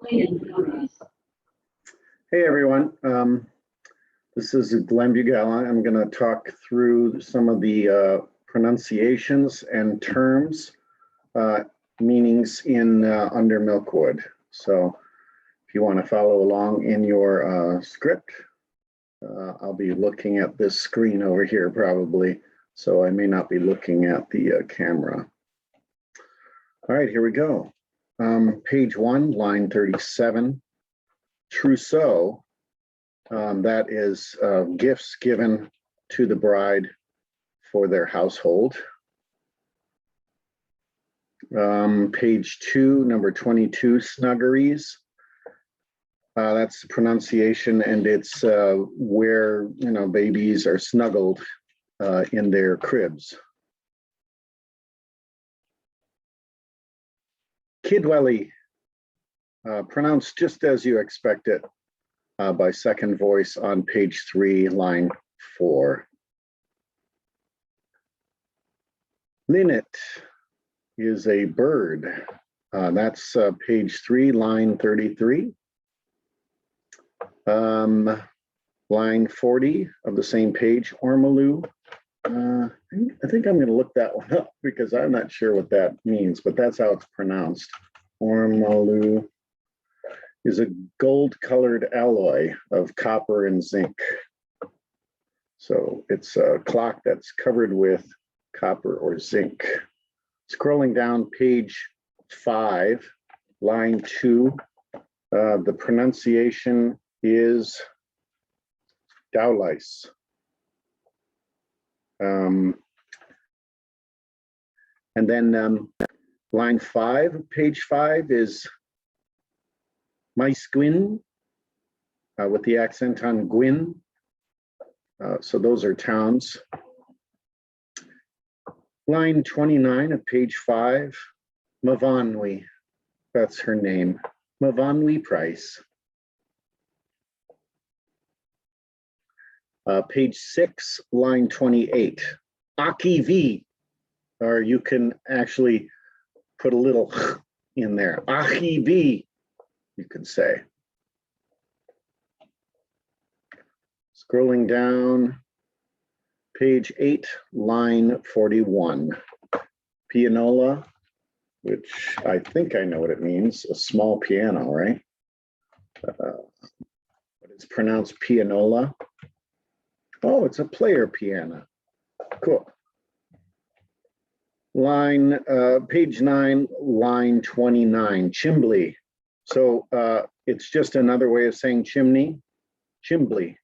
Hey everyone, this is Glenn Bugala. I'm going to talk through some of the pronunciations and terms, meanings in under milkwood. So if you want to follow along in your script, I'll be looking at this screen over here probably, so I may not be looking at the camera. All right, here we go. Page 1, line 37. Trousseau, that is gifts given to the bride for their household. Page 2, number 22, snuggeries. That's the pronunciation, and it's where babies are snuggled in their cribs. Kidwelly, pronounced just as you expect it by second voice on page 3, line 4. Linnet is a bird. That's page 3, line 33. Line 40 of the same page, ormolu. I think I'm going to look that one up because I'm not sure what that means, but that's how it's pronounced. Ormolu is a gold-colored alloy of copper and zinc. So it's a clock that's covered with copper or zinc. Scrolling down page 5, line 2, the pronunciation is dowlice. And then line 5, page 5 is Maesgwyn, with the accent on Gwyn. So those are towns. Line 29 of page 5, Mavanwi, that's her name, Mavanwi Price. Page 6, line 28, Aki V, or you can actually put a little in there. Aki V, you could say. Scrolling down, page 8, line 41, pianola, which I think I know what it means, a small piano, right? But it's pronounced pianola. Oh, it's a player piano. Cool. Page 9, line 29, chimbly. So it's just another way of saying chimney, chimbly.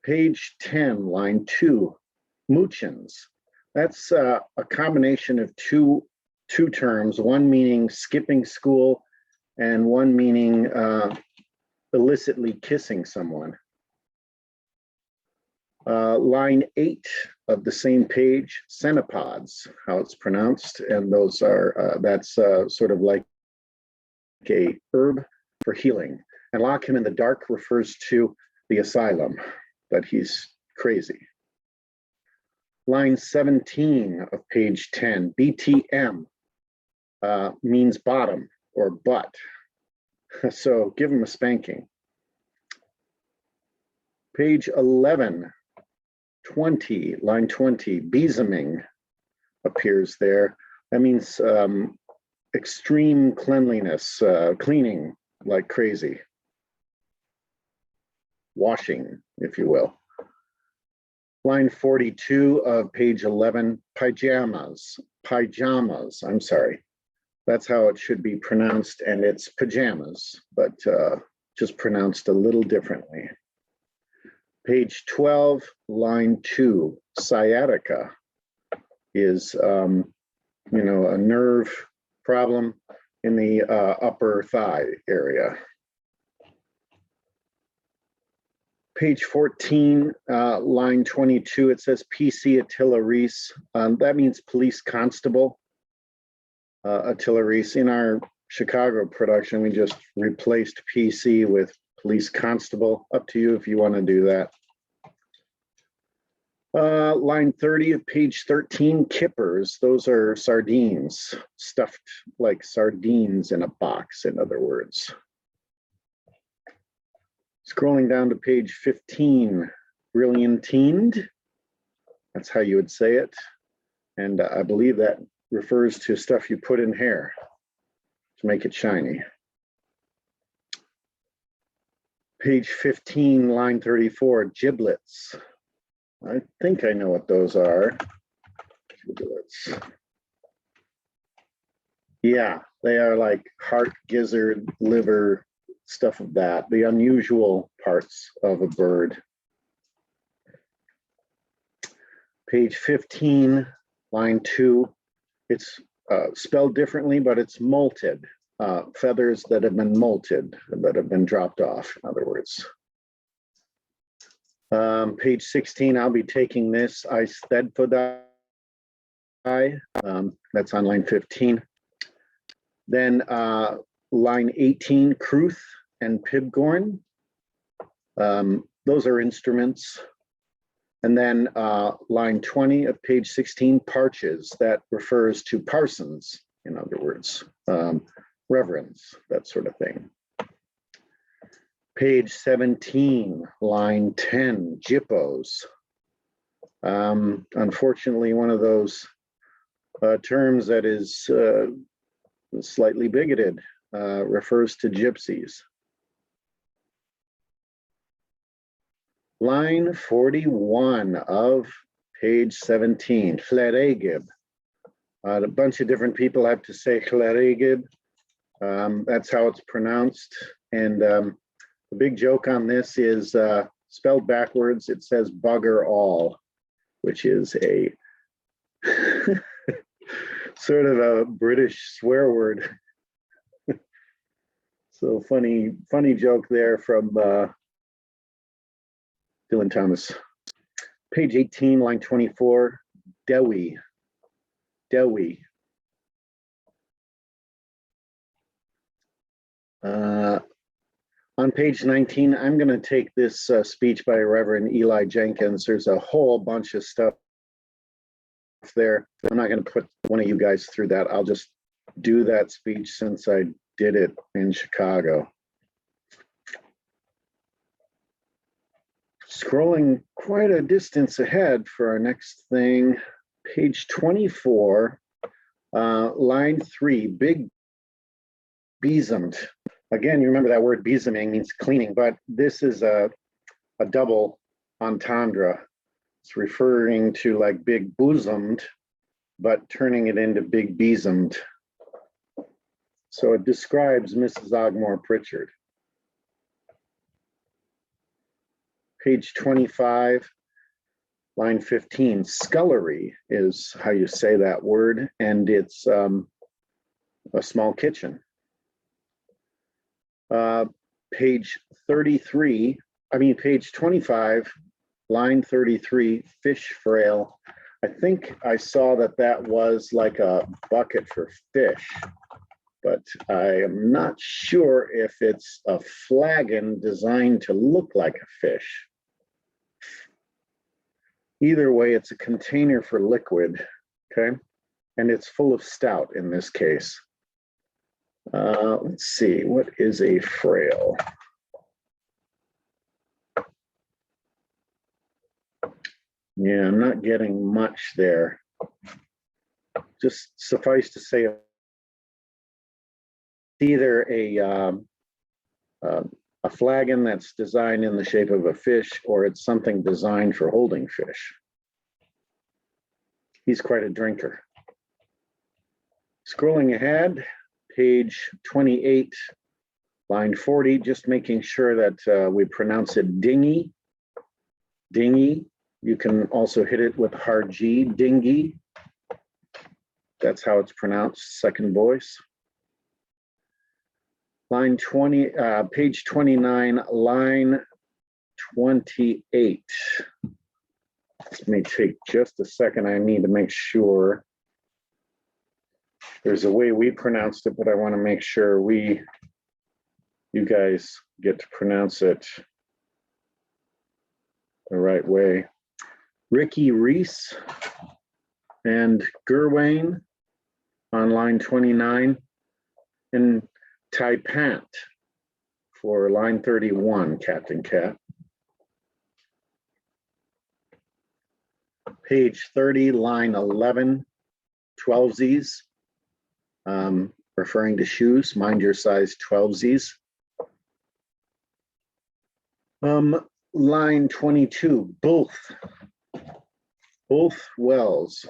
Page 10, line 2, moochins. That's a combination of two terms, one meaning skipping school and one meaning illicitly kissing someone. Line 8 of the same page, cenopods, how it's pronounced, and those are that's sort of like a herb for healing. And lock him in the dark refers to the asylum, that he's crazy. Line 17 of page 10, BTM, means bottom or butt. So give him a spanking. Page 11, 20, line 20, besaming appears there. That means extreme cleanliness, cleaning like crazy. Washing, if you will. Line 42 of page 11, pajamas, I'm sorry. That's how it should be pronounced, and it's pajamas, but just pronounced a little differently. Page 12, line 2, sciatica is, a nerve problem in the upper thigh area. Page 14, line 22, it says PC Attila Reese. That means police constable. Attila Reese. In our Chicago production, we just replaced PC with police constable. Up to you if you want to do that. Line 30 of page 13, kippers. Those are sardines, stuffed like sardines in a box, in other words. Scrolling down to page 15, brilliantined. That's how you would say it. And I believe that refers to stuff you put in hair to make it shiny. Page 15, line 34, giblets. I think I know what those are. Giblets. Yeah, they are like heart, gizzard, liver, stuff of that, the unusual parts of a bird. Page 15, line 2, it's spelled differently, but it's molted. Feathers that have been molted, that have been dropped off, in other words. Page 16, I'll be taking this Eistedfodai. That's on line 15. Then line 18, Kruth and Pibgorn. Those are instruments. And then line 20 of page 16, parches. That refers to parsons, in other words, reverends, that sort of thing. Page 17, line 10, jippos. Unfortunately, one of those terms that is slightly bigoted, refers to gypsies. Line 41 of page 17, chleregib. A bunch of different people have to say chleregib. That's how it's pronounced. And the big joke on this is spelled backwards. It says bugger all, which is a sort of a British swear word. So funny joke there from Dylan Thomas. Page 18, line 24, Dewi. Dewi. On page 19, I'm going to take this speech by Reverend Eli Jenkins. There's a whole bunch of stuff there. I'm not going to put one of you guys through that. I'll just do that speech since I did it in Chicago. Scrolling quite a distance ahead for our next thing, page 24, line 3, big besomed. Again, you remember that word besoming means cleaning, but this is a double entendre. It's referring to like big bosomed, but turning it into big besomed. So it describes Mrs. Ogmore Pritchard. Page 25, line 15, scullery is how you say that word, and it's a small kitchen. Page 25, line 33, fish frail. I think I saw that was like a bucket for fish, but I am not sure if it's a flagon designed to look like a fish. Either way, it's a container for liquid, okay? And it's full of stout in this case. Let's see, what is a frail? Yeah, I'm not getting much there. Just suffice to say, either a flagon that's designed in the shape of a fish, or it's something designed for holding fish. He's quite a drinker. Scrolling ahead, page 28, line 40, just making sure that we pronounce it dingy. Dingy. You can also hit it with hard G, dingy. That's how it's pronounced, second voice. Line 20, page 29, line 28. This may take just a second. I need to make sure. There's a way we pronounced it, but I want to make sure you guys get to pronounce it the right way. Ricky Reese and Gerwain on line 29, and Tai Pant for line 31, Captain Cat. Page 30, line 11, 12Zs, referring to shoes, mind your size 12Zs. Line 22, both wells.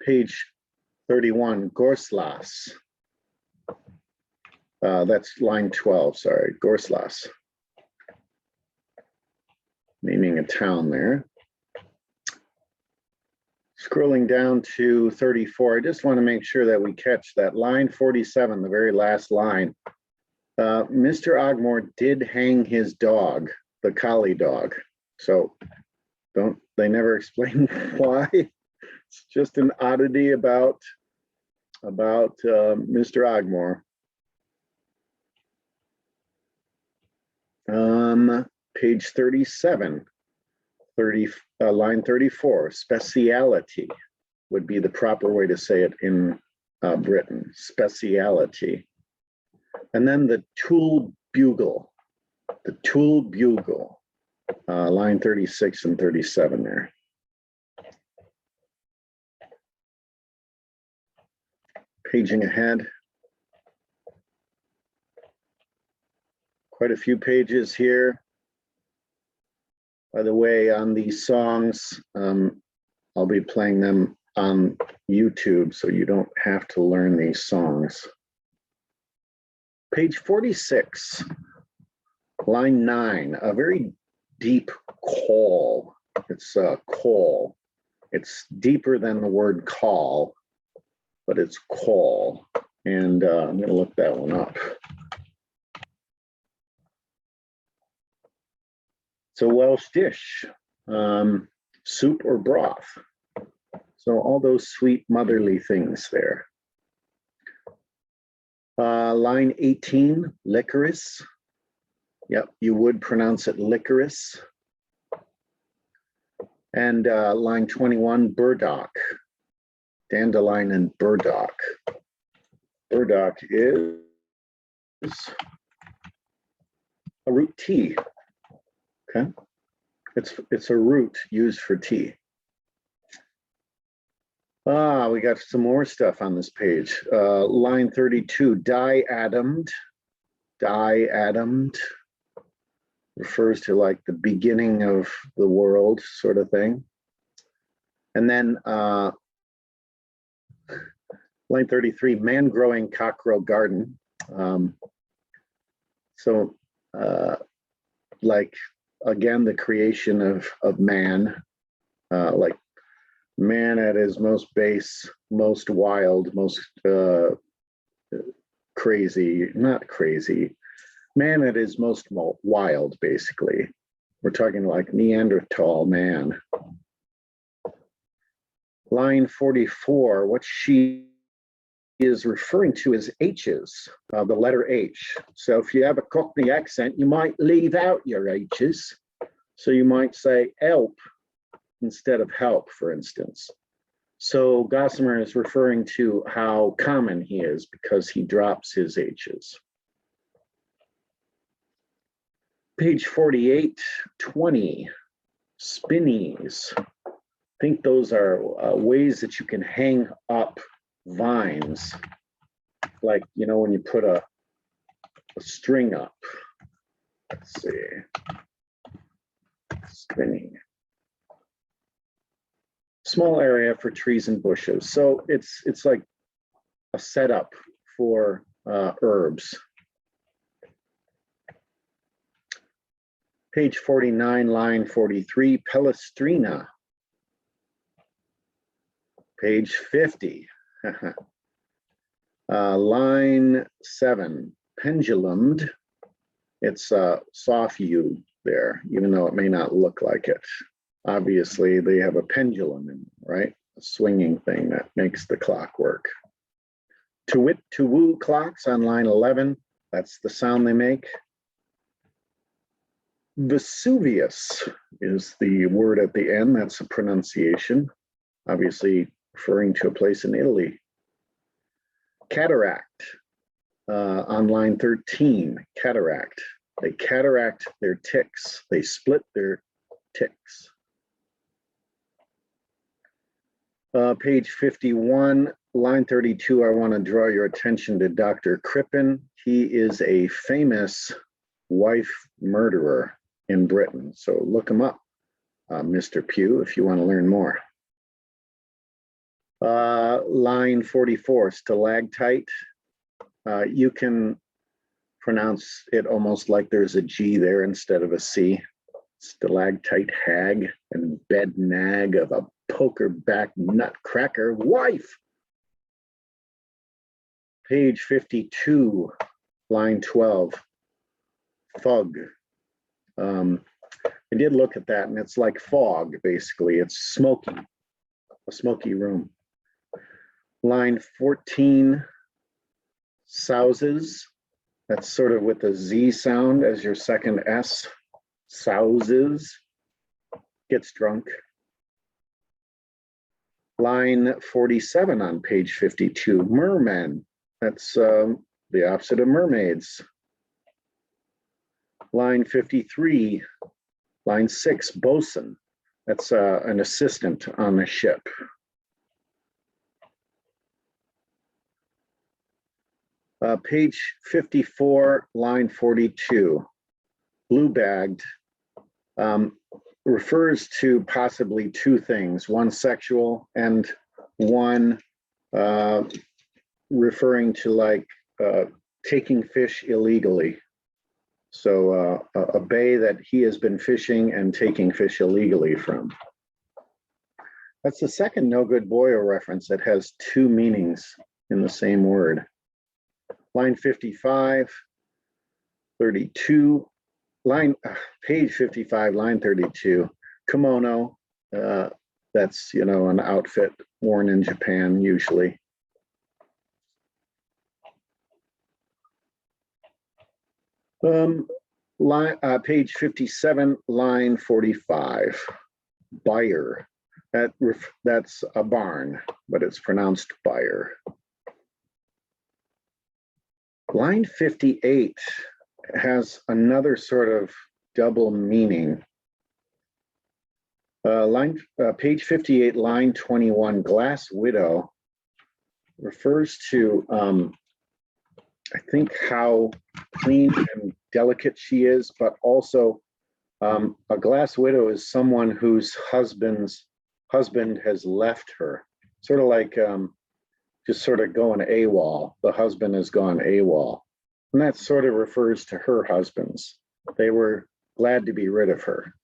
Page 31, Gorslas. That's line 12, sorry, Gorslas. Naming a town there. Scrolling down to 34, I just want to make sure that we catch that line 47, the very last line. Mr. Ogmore did hang his dog, the collie dog. So they never explain why. It's just an oddity about Mr. Ogmore. Page 37, line 34, speciality would be the proper way to say it in Britain, speciality. And then the tool bugle, line 36 and 37 there. Paging ahead. Quite a few pages here. By the way, on these songs, I'll be playing them on YouTube, so you don't have to learn these songs. Page 46, line 9, a very deep call. It's a call. It's deeper than the word call, but it's call. And I'm going to look that one up. It's a Welsh dish, soup or broth. So all those sweet motherly things there. Line 18, licorice. Yep, you would pronounce it licorice. And line 21, burdock. Dandelion and burdock. Burdock is a root tea. Okay, it's a root used for tea. We got some more stuff on this page. Line 32, diatomed. Diatomed refers to like the beginning of the world sort of thing. And then line 33, man growing cockerel garden. Like, again, the creation of man, like man at his most base, most wild, most crazy, not crazy, man at his most wild, basically. We're talking like Neanderthal man. Line 44, what she is referring to is H's, the letter H. So if you have a Cockney accent, you might leave out your H's. So you might say help instead of help, for instance. So Gossamer is referring to how common he is because he drops his H's. Page 48, 20, spinnies. I think those are ways that you can hang up vines, like, you know, when you put a string up. Let's see, spinning. Small area for trees and bushes. So it's like a setup for herbs. Page 49, line 43, Palestrina. Page 50. Line 7, pendulumed. It's soft U there, even though it may not look like it. Obviously, they have a pendulum, right? A swinging thing that makes the clock work. To wit, to woo clocks on line 11. That's the sound they make. Vesuvius is the word at the end. That's a pronunciation, obviously referring to a place in Italy. Cataract, on line 13, cataract. They cataract their ticks. They split their ticks. Page 51, line 32, I want to draw your attention to Dr. Crippen. He is a famous wife murderer in Britain. So look him up, Mr. Pugh, if you want to learn more. Line 44, stalactite. You can pronounce it almost like there's a G there instead of a C. Stalactite hag and bed nag of a poker back nutcracker wife. Page 52, line 12, fug. I did look at that and it's like fog, basically. It's smoky, a smoky room. Line 14, souses. That's sort of with a Z sound as your second S. Souses, gets drunk. Line 47 on page 52, mermen. That's the opposite of mermaids. Line 53, line 6, bosun. That's an assistant on the ship. Page 54, line 42, blue-bagged, refers to possibly two things, one sexual and one referring to like taking fish illegally. So a bay that he has been fishing and taking fish illegally from. That's the second No Good Boyo reference that has two meanings in the same word. Line 55, 32, page 55, line 32, kimono. That's, you know, an outfit worn in Japan usually. Page 57, line 45, byre. That's a barn, but it's pronounced byre. Line 58 has another sort of double meaning. Page 58, line 21, glass widow refers to, I think, how clean and delicate she is, but also a glass widow is someone whose husband has left her, sort of like just sort of going AWOL. The husband has gone AWOL. And that sort of refers to her husbands. They were glad to be rid of her.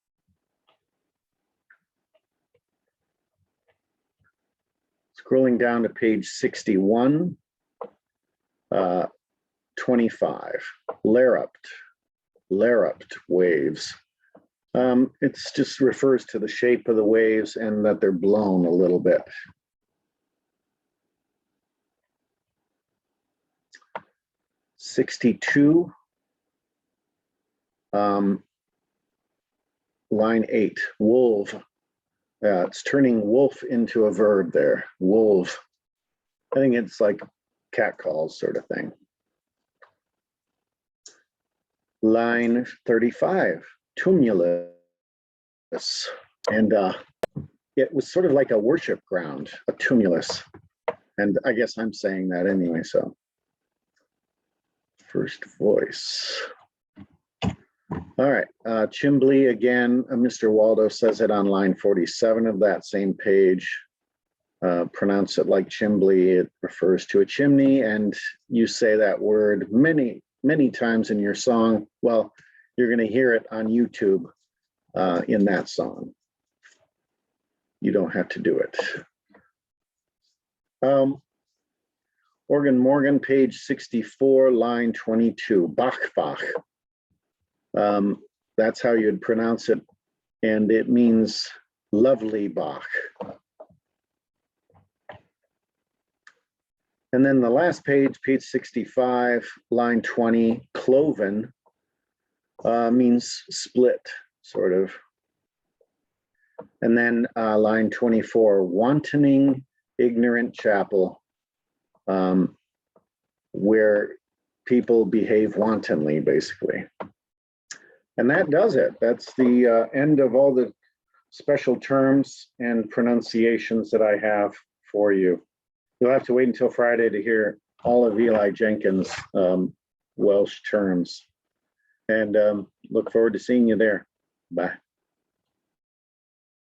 Scrolling down to page 61, 25, larupt waves. It just refers to the shape of the waves and that they're blown a little bit. '62, line 8, wolf. It's turning wolf into a verb there, wolf. I think it's like catcalls sort of thing. Line 35, tumulus. And it was sort of like a worship ground, a tumulus. And I guess I'm saying that anyway, so. First voice. All right, Chimbly again, Mr. Waldo says it on line 47 of that same page. Pronounce it like Chimbly, it refers to a chimney, and you say that word many, many times in your song. Well, you're gonna hear it on YouTube in that song. You don't have to do it. Organ Morgan, page 64, line 22, Bachbach. That's how you'd pronounce it, and it means lovely Bach. And then the last page, page 65, line 20, cloven. means split, sort of. And then line 24, wantoning ignorant chapel, where people behave wantonly, basically. And that does it. That's the end of all the special terms and pronunciations that I have for you. You'll have to wait until Friday to hear all of Eli Jenkins' Welsh terms. And look forward to seeing you there. Bye.